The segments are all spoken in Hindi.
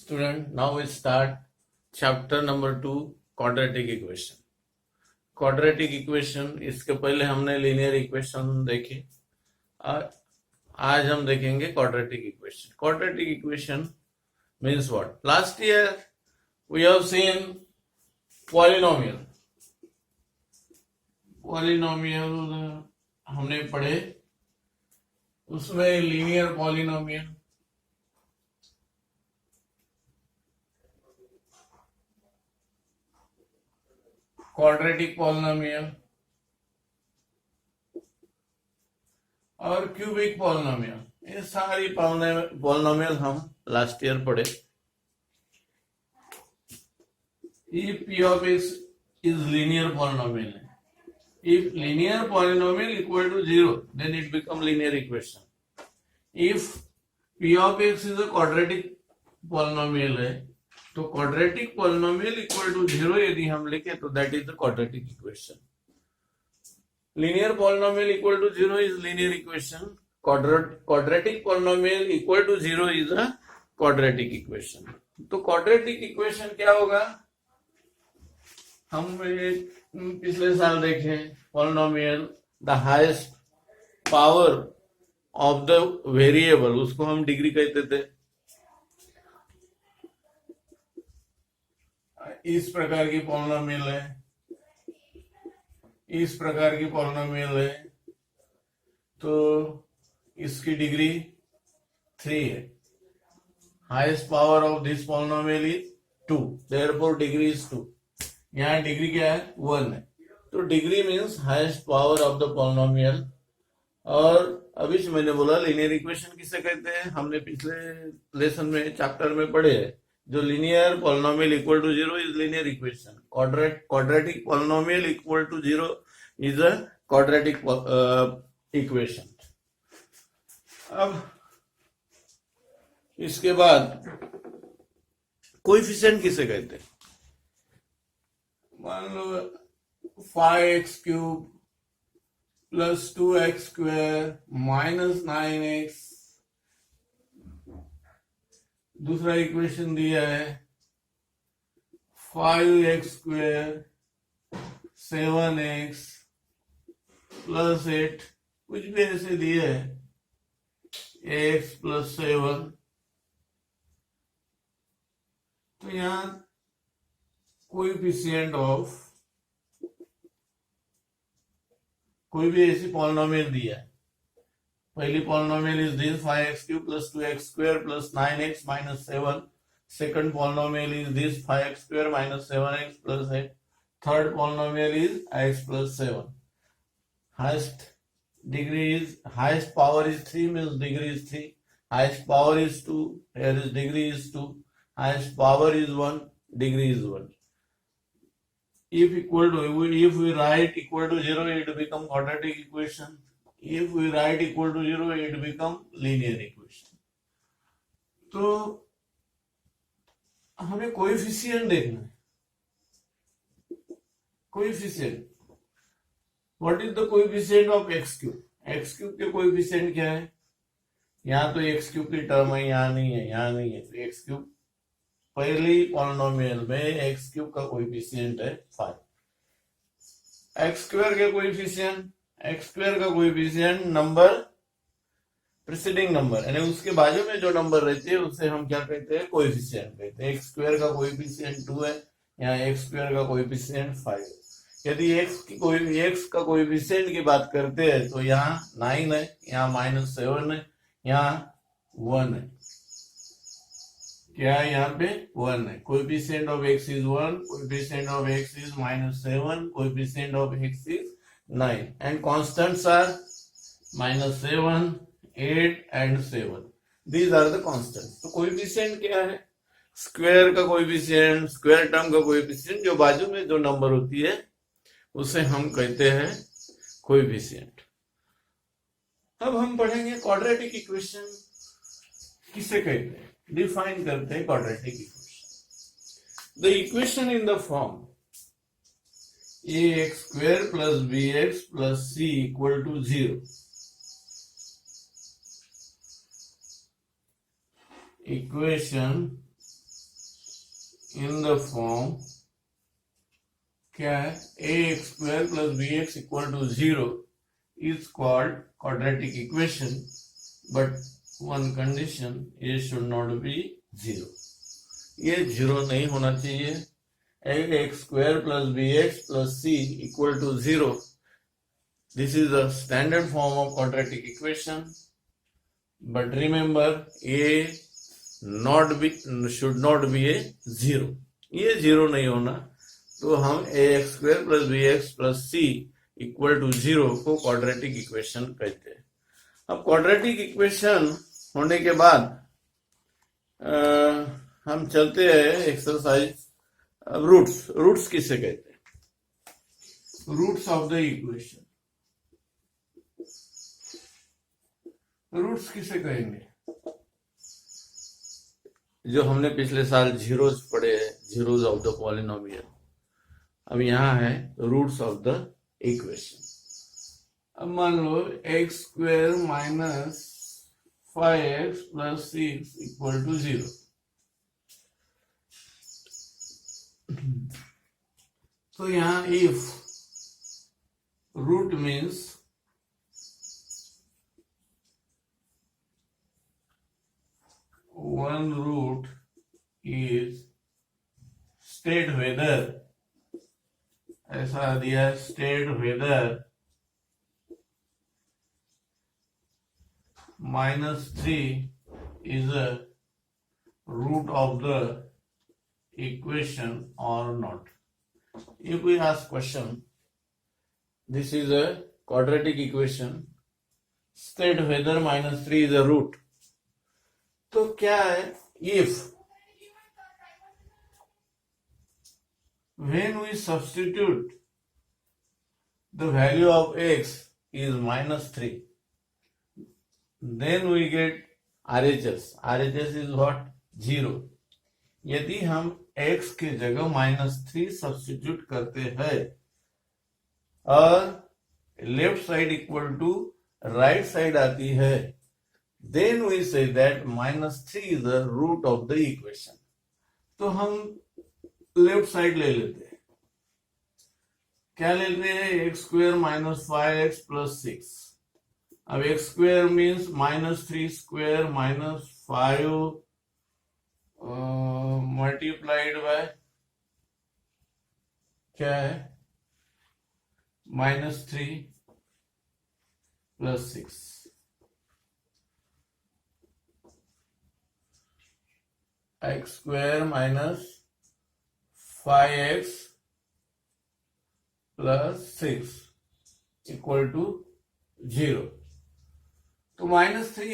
Student, now we start chapter number 2, quadratic equation. Quadratic equation, इसके पहले हमने linear equation देखी और आज हम देखेंगे quadratic equation. Quadratic equation means what? Last year we have seen polynomial. Polynomial हमने पढ़े, उसमें linear polynomial, क्वाड्रेटिक पॉलिनोमियल और क्यूबिक पॉलिनोमियल, ये सारी पॉलिनोमियल हम लास्ट ईयर पढ़े. If p of x is linear polynomial, if linear polynomial equal to 0, then it become linear equation. If p of x is a quadratic polynomial है, तो क्वाड्रेटिक पॉलिनोमियल इक्वल टू 0 यदि हम लिखे तो that is the quadratic equation. Linear polynomial equal to 0 is linear equation. Quadratic polynomial equal to 0 is a quadratic equation. तो क्वाड्रेटिक इक्वेशन क्या होगा? हम पिछले साल देखे polynomial, the highest power of the variable, उसको हम डिग्री कहते थे. इस प्रकार की पॉलिनोमियल है, इस प्रकार की पॉलिनोमियल है, तो इसकी डिग्री 3 है. Highest power of this polynomial is 2, therefore degree is 2. यहाँ डिग्री क्या है? 1 है. तो degree means highest power of the polynomial. और अभी जो मैंने बोला लीनियर इक्वेशन किसे कहते हैं, हमने पिछले लेसन में चैप्टर में पढ़े हैं. जो linear polynomial equal to 0 is linear equation. Quadratic polynomial equal to 0 is a quadratic equation. अब इसके बाद कोएफिशिएंट किसे कहते हैं? मान लो 5x³ plus 2x² minus 9x. दूसरा इक्वेशन दिया है 5x² 7x प्लस 8, कुछ भी ऐसे दिए है, x प्लस 7. तो यहाँ कोएफिशिएंट ऑफ कोई भी ऐसी पॉलिनोमियल दिया है. पहली polynomial is this 5x³ plus 2x² plus 9x minus 7. Second polynomial is this 5x² minus 7x plus 8. Third polynomial is x plus 7. Highest degree is, highest power is 3, means degree is 3. Highest power is 2, here is degree is 2. Highest power is 1, degree is 1. If we write equal to 0, it become quadratic equation. If we write equal to 0, it become linear equation. तो हमें कोएफिशिएंट देखना है. Coefficient, what is the coefficient of x³? x³ के कोएफिशिएंट क्या है? यहाँ तो x³ की टर्म है, यहाँ नहीं है, यहाँ नहीं है. तो x³ पहली पॉलिनोमियल में x³ का कोएफिशिएंट है 5. x² के कोएफिशिएंट, x² का कोएफिशिएंट नंबर प्रीसीडिंग नंबर, यानी उसके बाजू में जो नंबर रहते हैं उसे हम क्या कहते हैं? कोएफिशिएंट कहते हैं. x² का कोएफिशिएंट 2 है, यहाँ x² का कोएफिशिएंट 5 है. यदि x का कोएफिशिएंट की बात करते हैं तो यहाँ 9 है, यहाँ -7 है, यहाँ 1 है. क्या है? यहाँ पे 1 है. Coefficient of x is 1, coefficient of x is -7, coefficient of x is 9, and constants are -7, 8 and 7. These are the constants. तो कोएफिशिएंट क्या है? स्क्वायर का कोएफिशिएंट, स्क्वायर टर्म का कोएफिशिएंट, जो बाजू में जो नंबर होती है उसे हम कहते हैं कोएफिशिएंट. अब हम पढ़ेंगे क्वाड्रेटिक इक्वेशन किसे कहते हैं, डिफाइन करते हैं quadratic equation. The equation in the form ax² plus bx plus c equal to 0. Equation in the form क्या है, ax² + bx = 0 is called quadratic equation, but one condition, a should not be 0. ये 0 नहीं होना चाहिए. ax² + bx + c = 0. This is the standard form of quadratic equation, but remember a should not be a 0. ये 0 नहीं होना, तो हम ax² + bx + c = 0 को क्वाड्रेटिक इक्वेशन कहते हैं. अब क्वाड्रेटिक इक्वेशन होने के बाद हम चलते हैं एक्सरसाइज. अब रूट्स किसे कहते हैं? Roots of the equation. Roots किसे कहेंगे? जो हमने पिछले साल जीरोज पढ़े हैं, जीरोज ऑफ द पॉलिनोमियल. अब यहाँ है रूट्स ऑफ द इक्वेशन. अब मान लो x² - 5x + 6 = 0. तो यहाँ if root means one root is state whether, ऐसा दिया है, state whether -3 is a root of the equation or not. If we ask question, this is a quadratic equation, state whether -3 is a root. तो क्या है? If when we substitute the value of x is -3, then we get RHS. RHS is what? 0. यदि हम x के जगह -3 सब्स्टिट्यूट करते हैं और left side equal to right side आती है, then we say that -3 is the root of the equation. तो हम लेफ्ट साइड ले लेते हैं. क्या लेते हैं? x² - 5x + 6. अब x² मीन्स -3² - 5 मल्टीप्लाइड बाय क्या है? -3 + 6. x² - 5x + 6 = 0. तो -3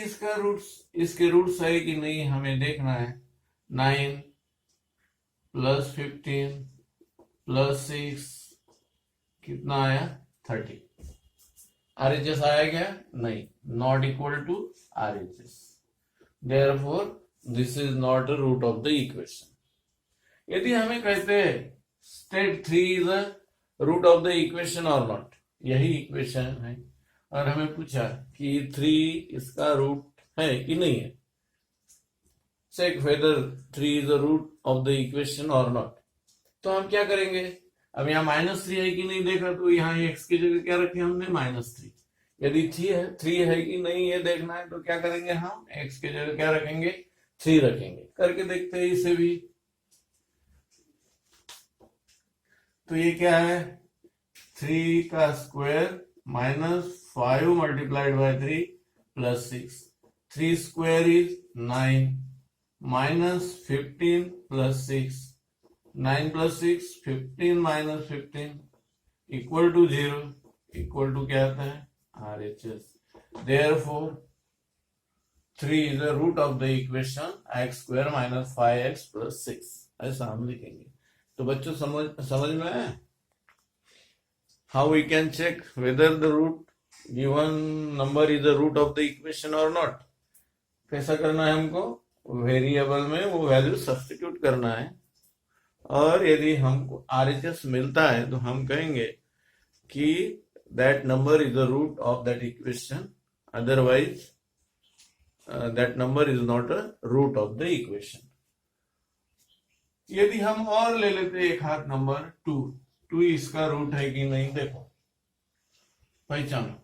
इसके रूट्स है कि नहीं हमें देखना है. 9 + 15 + 6 कितना आया? 30. RHS आया क्या? नहीं. Not equal to RHS. Therefore this is not a root of the equation. यदि हमें कहते हैं state 3 is a root of the equation or not, यही इक्वेशन है, और हमें पूछा कि 3 इसका रूट है कि नहीं है. Check whether 3 is the root of the equation or not. तो हम क्या करेंगे? अब यहाँ -3 है कि नहीं देखा, तो यहाँ x की जगह क्या रखे हमने? -3. यदि 3 है कि नहीं ये देखना है, तो क्या करेंगे? हम x की जगह क्या रखेंगे? 3 रखेंगे. करके देखते हैं इसे भी. तो ये क्या है? 3 का square -5 multiplied by 3 + 6. 3 square is 9 -15 + 6. 9 + 6 15 - 15 = 0. Equal to क्या आता है? RHS. Therefore 3 is the root of the equation x² - 5x + 6. ऐसा हम लिखेंगे. तो बच्चों समझ में आया? How we can check whether the given number is the root of the equation or not? कैसा करना है हमको? वेरिएबल में वो वैल्यू सब्स्टिट्यूट करना है, और यदि हमको RHS मिलता है तो हम कहेंगे कि that number is the root of that equation. Otherwise that number is not a root of the equation. यदि हम और ले लेते एक हाथ नंबर 2, 2 इसका रूट है कि नहीं देखो, पहचानो।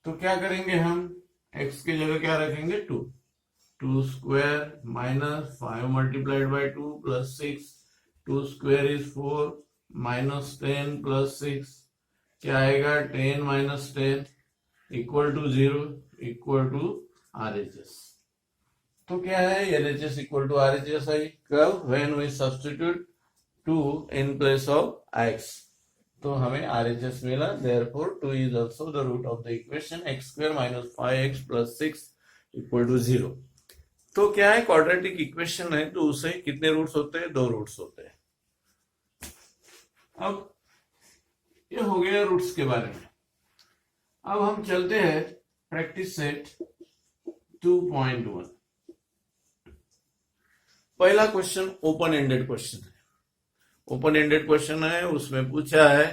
तो क्या करेंगे हम, x की जगह क्या रखेंगे 2, 2 square minus 5 multiplied by 2 plus 6, 2 square is 4 minus 10 plus 6, क्या आएगा 10 minus 10 equal to 0 equal to RHS। तो क्या है LHS इक्वल टू RHS है कब, when we substitute 2 in place of x। तो हमें RHS मिला, therefore 2 is also the root of the equation x square minus 5x plus 6 equal to 0। तो क्या है, क्वाड्रेटिक इक्वेशन है तो उसे कितने रूट्स होते हैं, 2 रूट्स होते हैं। अब ये हो गया रूट्स के बारे में। अब हम चलते हैं प्रैक्टिस सेट 2.1। पहला क्वेश्चन ओपन एंडेड क्वेश्चन है। ओपन एंडेड क्वेश्चन है, उसमें पूछा है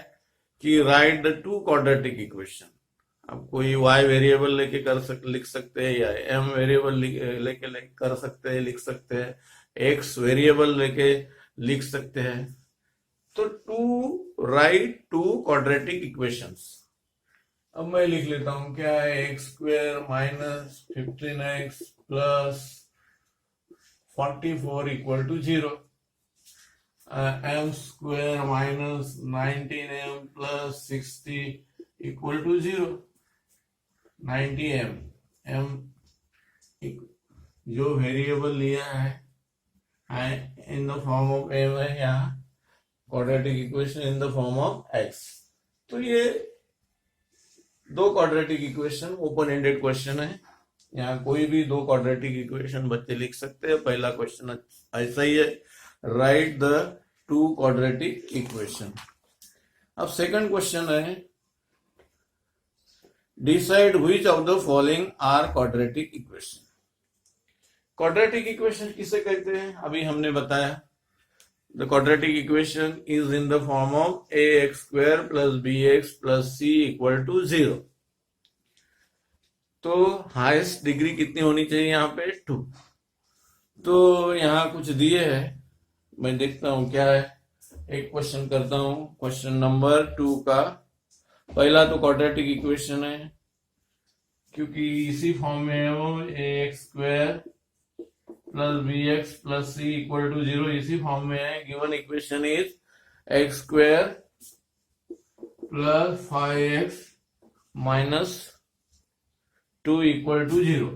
कि राइट द 2 क्वाड्रेटिक इक्वेशन। अब कोई y वेरिएबल लेके लिख सकते हैं, या m वेरिएबल लेके कर सकते हैं, लिख सकते हैं, x वेरिएबल लेके लिख सकते हैं। तो राइट 2 क्वाड्रेटिक इक्वेशंस। अब मैं लिख लेता हूं, क्या है, x square minus 15x plus 44 equal to 0, m square minus 19m plus 60 equal to 0, 90m, m जो वेरिएबल लिया है in the form of m है, यहाँ quadratic equation in the form of x। तो ये 2 quadratic equation open ended question है। यहाँ कोई भी 2 क्वाड्रेटिक इक्वेशन बच्चे लिख सकते हैं। पहला क्वेश्चन ऐसा ही है, राइट द 2 क्वाड्रेटिक इक्वेशन। अब सेकंड क्वेश्चन है, decide which of the following are quadratic equation. Quadratic equation किसे कहते हैं, अभी हमने बताया, the quadratic equation is in the form of ax square plus bx plus c equal to 0। तो हाईएस्ट डिग्री कितनी होनी चाहिए यहाँ पे, 2। तो यहाँ कुछ दिए है, मैं देखता हूं क्या है। एक क्वेश्चन करता हूं, क्वेश्चन नंबर 2 का पहला तो क्वाड्रेटिक इक्वेशन है, क्योंकि इसी फॉर्म में है वो, ax square plus bx plus c equal to 0 इसी फॉर्म में है। Given equation is x square plus 5x minus 2 equal to 0।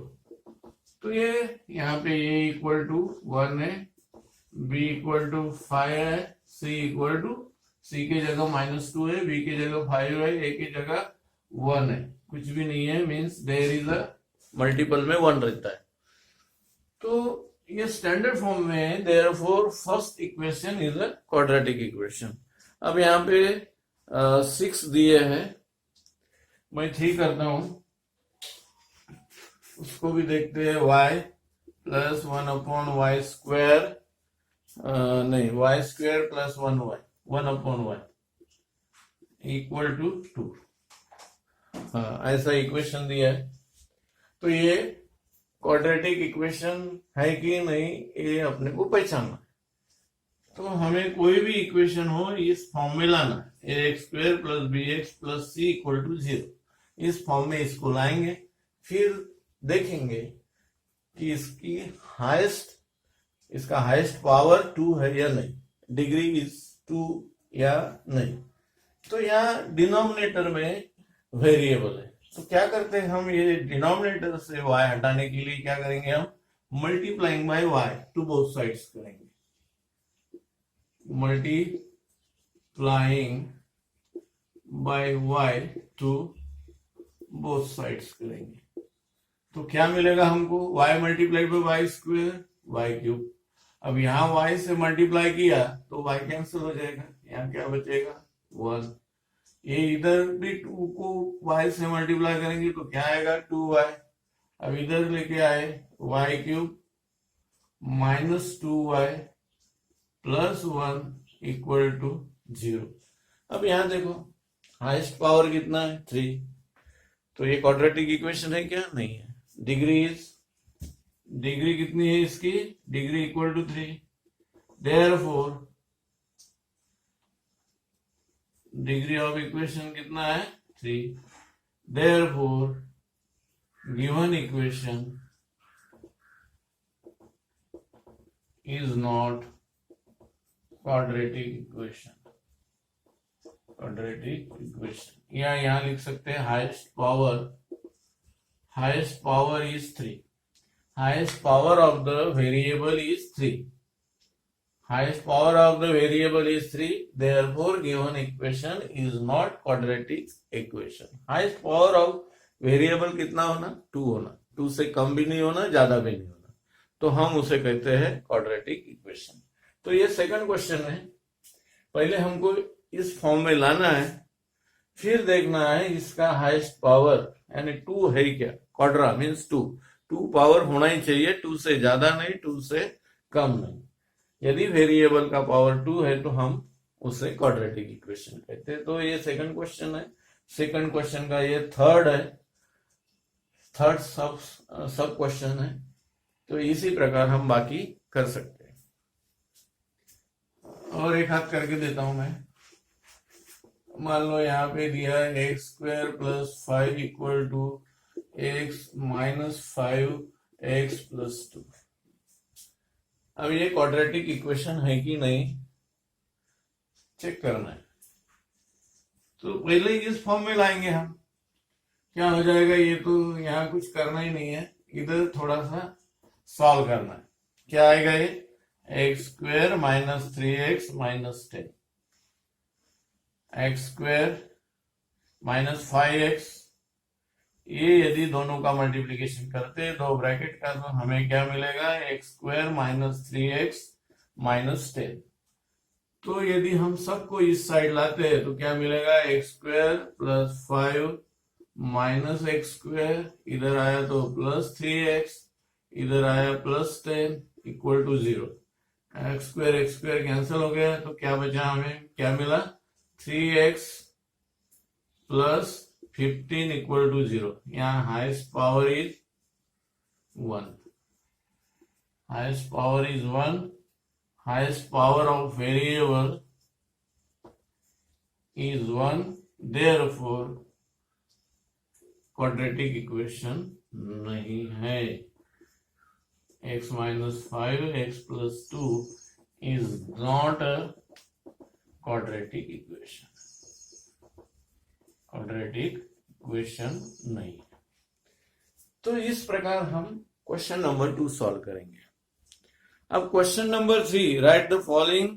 तो ये यहाँ पे a इक्वल टू 1 है, b इक्वल टू 5 है, c इक्वल टू, c के जगह -2 है, b की जगह 5 है, a की जगह 1 है, कुछ भी नहीं है, means there is a multiple में 1 रहता है। तो ये स्टैंडर्ड फॉर्म में है, therefore first equation is a quadratic equation. अब यहाँ पे 6 दिए हैं, मैं 3 करता हूं, उसको भी देखते हैं। y प्लस 1/y स्क्वायर, नहीं, y square plus 1/y equal to 2। ऐसा इक्वेशन दिया है। तो ये क्वाड्रेटिक इक्वेशन है कि नहीं, ये अपने को पहचानना। तो हमें कोई भी इक्वेशन हो इस फॉर्म में लाना, ax square plus bx plus c equal to 0, इस फॉर्म में इसको लाएंगे। फिर देखेंगे कि इसका हाईएस्ट पावर 2 है या नहीं, डिग्री इज 2 या नहीं। तो यहाँ डिनोमिनेटर में वेरिएबल है, तो क्या करते हैं हम, ये डिनोमिनेटर से y हटाने के लिए क्या करेंगे, हम multiplying by y to both sides करेंगे, multiplying by y to both sides करेंगे। तो क्या मिलेगा हमको, y multiplied by y square y cube. अब यहाँ y से मल्टीप्लाई किया तो y कैंसिल हो जाएगा, यहाँ क्या बचेगा 1। ये इधर भी 2 को y से मल्टीप्लाई करेंगे तो क्या आएगा 2y। अब इधर लेके आए y cube minus 2y plus 1 equal to 0। अब यहाँ देखो हाईएस्ट पावर कितना है 3। तो ये क्वाड्रेटिक इक्वेशन है क्या, नहीं है। डिग्री कितनी है इसकी, degree equal to 3। Therefore degree of equation कितना है 3, therefore given equation is not quadratic equation. Quadratic equation या यहां लिख सकते हैं highest power is 3, highest power of the variable is 3, highest power of the variable is 3, therefore given equation is not quadratic equation। highest power of variable कितना होना 2 होना, 2 से कम भी नहीं होना ज्यादा भी नहीं होना, तो हम उसे कहते हैं क्वाड्रेटिक इक्वेशन। तो ये सेकंड क्वेश्चन है, पहले हमको इस फॉर्म में लाना है, फिर देखना है इसका हाईएस्ट पावर यानी 2 है क्या, क्वाड्रा मीन्स 2 पावर होना ही चाहिए, 2 से ज्यादा नहीं 2 से कम नहीं। यदि वेरिएबल का पावर 2 है तो हम उसे क्वाड्रेटिक इक्वेशन कहते हैं। तो ये सेकंड क्वेश्चन है। सेकंड क्वेश्चन का ये थर्ड है, थर्ड सब क्वेश्चन है। तो इसी प्रकार हम बाकी कर सकते हैं। और एक हाथ करके देता हूं मैं। मान लो यहाँ पे दिया है x square plus 5 equal to x minus 5x plus 2। अब ये क्वाड्रेटिक इक्वेशन है कि नहीं चेक करना है। तो पहले इस फॉर्म में लाएंगे हम, क्या हो जाएगा, ये तो यहाँ कुछ करना ही नहीं है, इधर थोड़ा सा सॉल्व करना है। क्या आएगा ये x square minus 3x minus 10, x square minus 5x, ये यदि दोनों का मल्टीप्लिकेशन करते हैं दो ब्रैकेट का तो हमें क्या मिलेगा x square minus 3x minus 10। तो यदि हम सबको इस साइड लाते हैं तो क्या मिलेगा x square plus 5 minus x square, इधर आया तो प्लस 3x, इधर आया plus 10 equal to 0। X square cancel हो गया तो क्या बचा, हमें क्या मिला 3x प्लस 15 इक्वल टू 0। यहाँ highest power is 1, highest power is 1, highest power of variable is 1, therefore quadratic equation नहीं है। x minus 5 x plus 2 is not a quadratic equation, quadratic equation नहीं। तो इस प्रकार हम क्वेश्चन नंबर 2 सॉल्व करेंगे। अब question number 3, right the following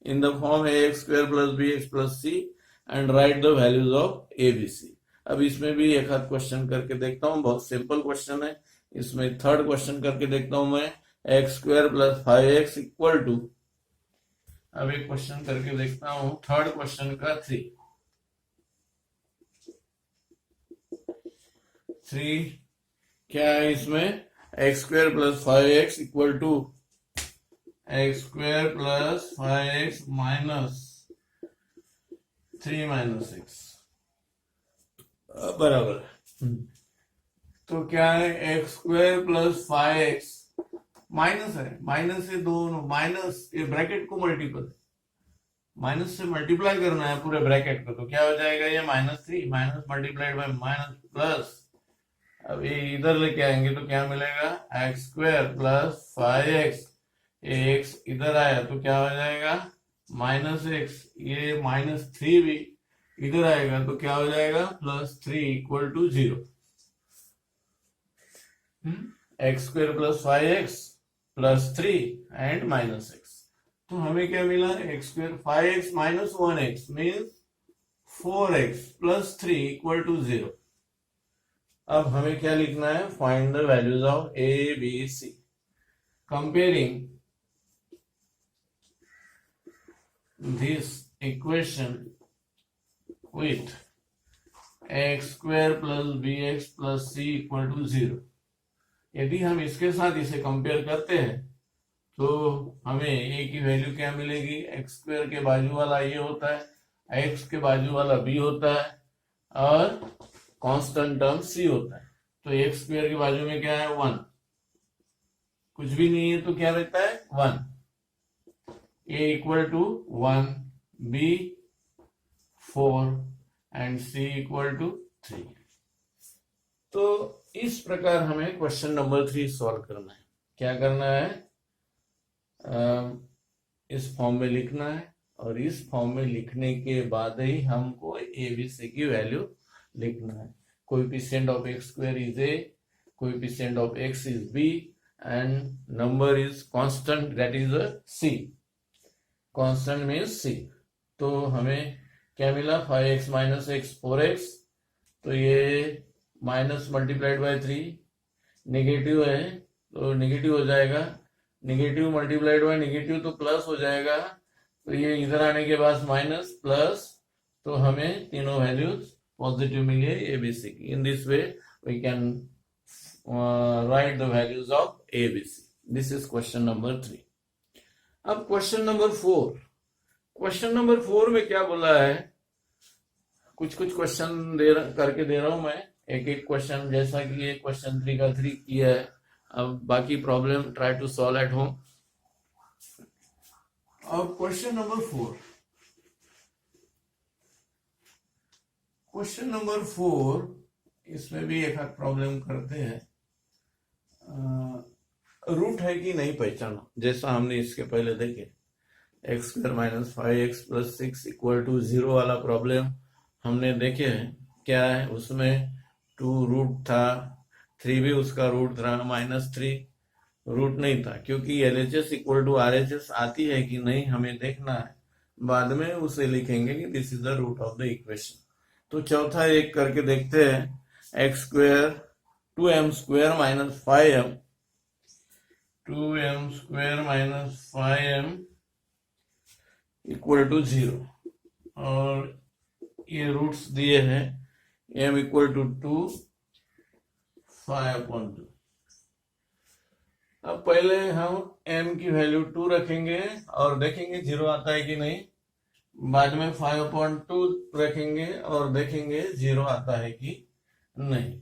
in the form ax square plus bx plus c and right the values of abc। अब इसमें भी एक आध क्वेश्चन करके देखता हूँ, बहुत सिंपल क्वेश्चन है। इसमें थर्ड क्वेश्चन करके देखता हूं मैं, x square plus 5x equal to, अब एक क्वेश्चन करके देखता हूं थर्ड क्वेश्चन का 3 क्या है इसमें, x square plus 5x equal to x square plus 5x minus 3 minus 6 बराबर। तो क्या है x square plus 5x minus है, माइनस से दोनों माइनस ये ब्रैकेट को मल्टीपल माइनस से मल्टीप्लाई करना है पूरे ब्रैकेट को, तो क्या हो जाएगा ये -3 minus multiplied by minus plus. अब ये इधर लेके आएंगे तो क्या मिलेगा x square plus 5x, x इधर आया तो क्या हो जाएगा -x, ये -3 भी इधर आएगा तो क्या हो जाएगा +3 equal to 0। X square plus 5x plus 3 and minus x, तो हमें क्या मिला x square 5x minus 1x means 4x plus 3 equal to 0। अब हमें क्या लिखना है, find the values of a b c। Comparing this equation with x square plus bx plus c equal to 0। यदि हम इसके साथ इसे कंपेयर करते हैं तो हमें a की वैल्यू क्या मिलेगी, एक्स स्क्वायर के बाजू वाला ये होता है, x के बाजू वाला b होता है और कांस्टेंट टर्म c होता है। तो एक्स स्क्वायर के बाजू में क्या है 1, कुछ भी नहीं है तो क्या रहता है 1, A equal to 1, B 4 and C equal to 3। तो इस प्रकार हमें क्वेश्चन नंबर 3 सॉल्व करना है। क्या करना है? इस फॉर्म में लिखना है, और इस फॉर्म में लिखने के बाद ही हमको ABC की वैल्यू लिखना है। Coefficient of x square is A, coefficient of x is B, and number is constant, that is a C. Constant means C. तो हमें क्या मिला? 5x माइनस x 4x, तो ये माइनस मल्टीप्लाइड बाय 3, नेगेटिव है तो नेगेटिव हो जाएगा, नेगेटिव मल्टीप्लाइड बाय नेगेटिव तो प्लस हो जाएगा, तो ये इधर आने के बाद माइनस प्लस, तो हमें तीनों वैल्यूज पॉजिटिव मिली है ABC की। In this way we can write the values of ABC. This is question number 3. अब क्वेश्चन नंबर 4, क्वेश्चन नंबर 4 में क्या बोला है? कुछ क्वेश्चन करके दे रहा हूं मैं, एक एक क्वेश्चन, जैसा कि ये क्वेश्चन 3 का 3 किया है। अब बाकी problem try to solve at home. अब क्वेश्चन नंबर 4, क्वेश्चन नंबर 4, इसमें भी एक प्रॉब्लम करते हैं। रूट है कि नहीं पहचाना, जैसा हमने इसके पहले देखे। X square minus 5x plus 6 equal to 0 वाला प्रॉब्लम हमने देखे हैं। क्या है उसमें? 2 रूट था, 3 भी उसका रूट था, -3 रूट नहीं था, क्योंकि LHS इक्वल टू RHS आती है कि नहीं हमें देखना है, बाद में उसे लिखेंगे कि this is the root of the equation. तो चौथा एक करके देखते हैं। X square 2m square minus 5m, 2m square minus 5m equal to 0, और ये रूट्स दिए हैं m इक्वल टू 2, 5/2। अब पहले हम m की वैल्यू 2 रखेंगे और देखेंगे 0 आता है कि नहीं, बाद में 5/2 रखेंगे और देखेंगे 0 आता है कि नहीं।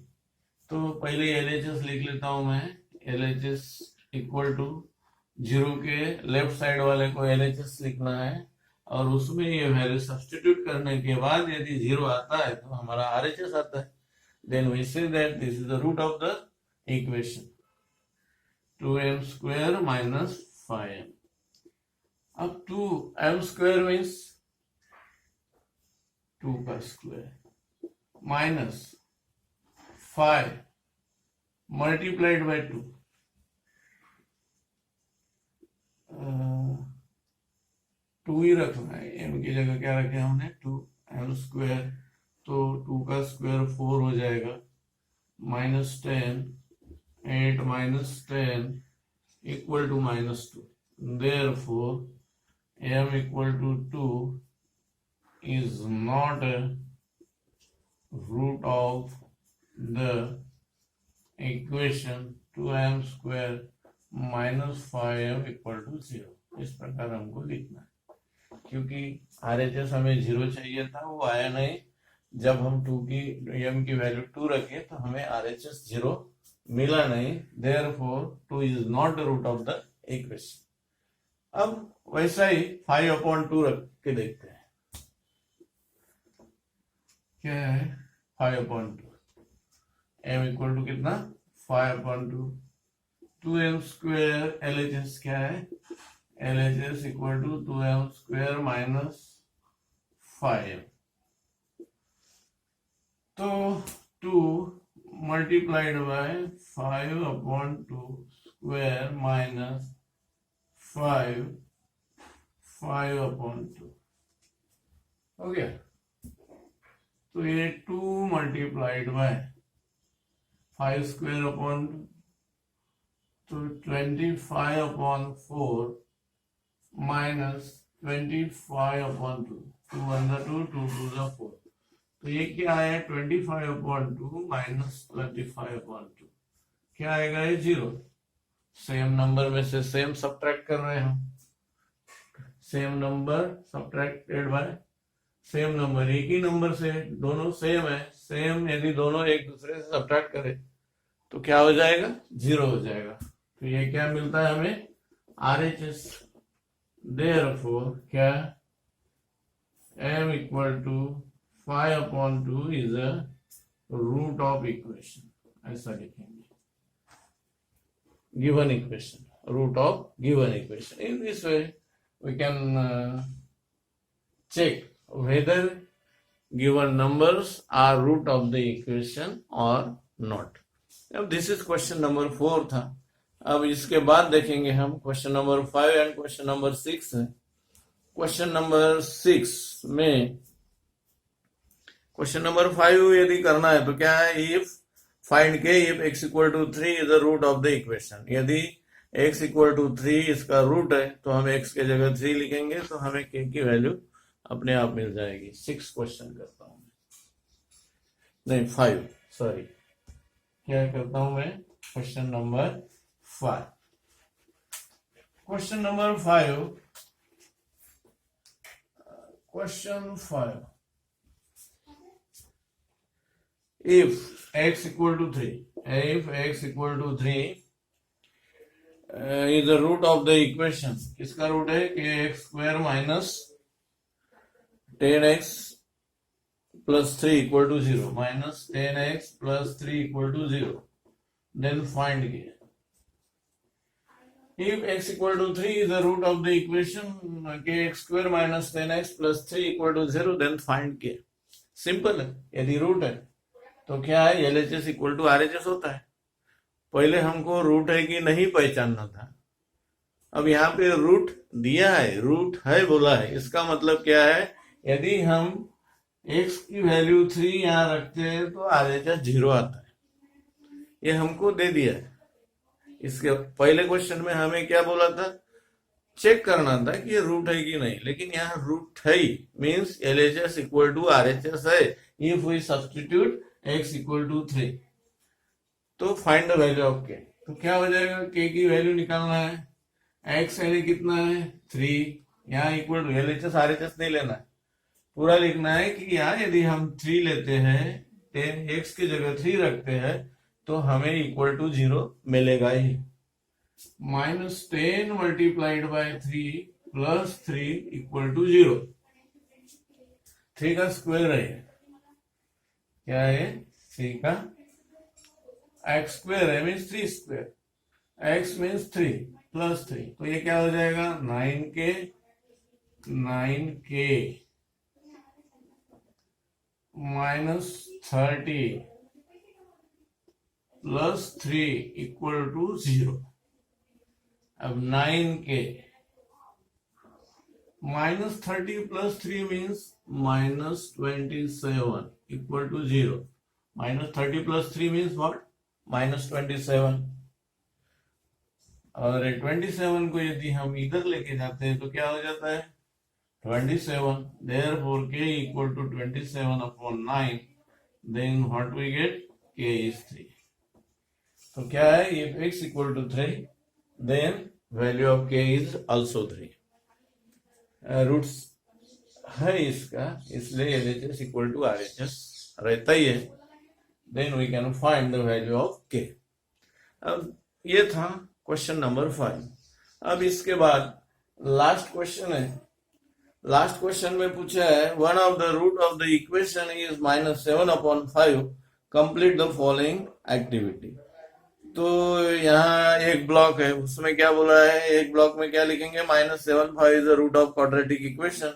तो पहले LHS लिख लेता हूं मैं। LHS इक्वल टू 0 के लेफ्ट साइड वाले को LHS लिखना है, और उसमें ये वैल्यू सब्स्टिट्यूट करने के बाद यदि 0 आता है तो हमारा RHS आता है। Then we say that this is the root of the equation, 2m square minus 5m। अब 2m स्क्वायर मीन्स 2 का स्क्वायर माइनस 5 मल्टीप्लाइड बाय 2, 2 ही रखना है, m की जगह क्या रखे हमने 2m स्क्वायर, तो 2 का स्क्वायर 4 हो जाएगा, -10, 8 minus 10 equal to -2। Therefore m equal to 2 is not a root of the equation 2m square minus 5m equal to 0। इस प्रकार हमको लिखना है, क्योंकि RHS हमें 0 चाहिए था, वो आया नहीं। जब हम 2 की m की वैल्यू 2 रखे तो हमें RHS 0 मिला नहीं। Therefore 2 is not the root of the equation। अब वैसा ही 5/2 रख के देखते हैं। क्या है 5/2? m इक्वल टू कितना? 5/2। 2m स्क्वायर LHS क्या है? LHS equal to 2m square minus 5m। तो 2 मल्टीप्लाइड बाय 5/2 स्क्वायर माइनस 5/2 हो गया। तो ये 2 मल्टीप्लाइड बाय 5 स्क्वायर अपॉन 2, तो 25/4 माइनस 25/2, 2 2 2 4। तो ये क्या है? 25/2 माइनस 25/2, क्या आएगा? ये 0। सेम नंबर में से सेम सब्ट्रैक्ट कर रहे हैं हम, same number subtracted by same number, एक ही नंबर से दोनों सेम है, सेम यदि दोनों एक दूसरे से सब्ट्रैक्ट करें तो क्या हो जाएगा? 0 हो जाएगा। तो ये क्या मिलता है हमें? RHS। देयरफॉर क्या m equal to 5/2 is a root of equation, ऐसा लिखेंगे, given equation, root of given equation. In this way we can check whether given numbers are root of the equation or not. अब this is question number 4 था. अब इसके बाद देखेंगे हम question number 5 and question number 6 है. क्वेश्चन नंबर 6 में क्वेश्चन नंबर 5 यदि करना है तो क्या है, if find k if x equal to 3 is the root of the equation. यदि x इक्वल टू 3 इसका रूट है तो हम x के जगह 3 लिखेंगे तो हमें k की वैल्यू अपने आप मिल जाएगी. 6 क्वेश्चन करता हूं, नहीं 5, सॉरी, क्या करता हूं मैं, question number 5. Question number 5, question 5, if x equal to 3, if x equal to 3 is the root of the equation. किसका रूट है, kx square minus 10x plus 3 equal to 0, minus 10x plus 3 equal to 0. Then find k. If x equal to 3 is the root of the equation kx square minus 10x plus 3 equal to 0, then find k. Simple है. यदि रूट है तो क्या है, LHS इक्वल टू RHS होता है. पहले हमको रूट है कि नहीं पहचानना था. अब यहाँ पे रूट दिया है, रूट है बोला है, इसका मतलब क्या है, यदि हम x की वैल्यू 3 यहाँ रखते हैं तो RHS 0 आता है. ये हमको दे दिया है. इसके पहले क्वेश्चन में हमें क्या बोला था, चेक करना था कि ये रूट है कि नहीं, लेकिन यहाँ रूट है means LHS equal to RHS है. If we substitute x equal to 3 तो find the value of k. तो क्या हो जाएगा, k की वैल्यू निकालना है. x यानी कितना है, 3. यहाँ इक्वल टू LHS RHS नहीं लेना है, पूरा लिखना है कि यहाँ यदि हम 3 लेते हैं, 10x की जगह 3 रखते हैं तो हमें इक्वल टू 0 मिलेगा ही. -10 multiplied by 3 plus 3 equal to 0. 3 का स्क्वायर है, क्या है, 3 का x स्क्वायर है means 3 square, x means 3 plus 3, तो ये क्या हो जाएगा, 9k minus 30 plus 3 equal to 0. अब 9k minus 30 plus 3 means -27 equal to 0. -30 plus 3 means what, -27. और 27 को यदि हम इधर लेके जाते हैं तो क्या हो जाता है, 27. Therefore k equal to 27/9. Then what we get, k is 3. तो क्या है, if x equal to 3, then value of k is also 3. Roots है इसका, इसलिए LHS equal to RHS रहता ही है. Then we can find the value of k. अब ये था क्वेश्चन नंबर 5. अब इसके बाद लास्ट क्वेश्चन है. लास्ट क्वेश्चन में पूछा है, one of the root of the equation is -7/5. Complete the following activity. तो यहाँ एक ब्लॉक है, उसमें क्या बोला है, एक ब्लॉक में क्या लिखेंगे, -7/5 is the root of quadratic equation.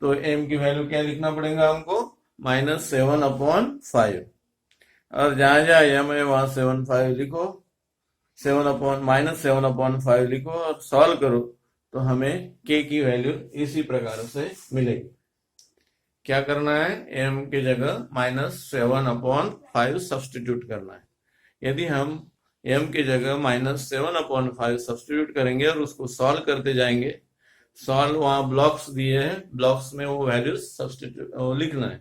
तो m की वैल्यू क्या लिखना पड़ेगा हमको, -7/5. और जहां जहां m है वहां 7/5 लिखो, -7/5 लिखो और सॉल्व करो तो हमें k की वैल्यू इसी प्रकार से मिलेगी. क्या करना है, m की जगह -7/5 सब्स्टिट्यूट करना है. यदि हम m की जगह -7/5 सब्स्टिट्यूट करेंगे और उसको सॉल्व करते जाएंगे, सॉल्व वहां ब्लॉक्स दिए हैं, ब्लॉक्स में वो वैल्यूज सब्स्टिट्यूट लिखना है.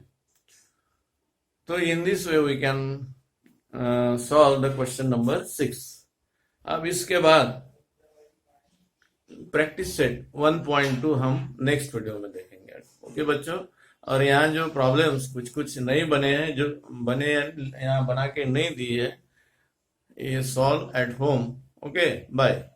तो in this way we can solve the question number 6. अब इसके बाद प्रैक्टिस सेट 1.2 हम नेक्स्ट वीडियो में देखेंगे. ओके बच्चों, और यहाँ जो प्रॉब्लम्स कुछ नहीं बने हैं, जो बने यहाँ बना के नहीं दिए है, ये solve at home. Okay, bye.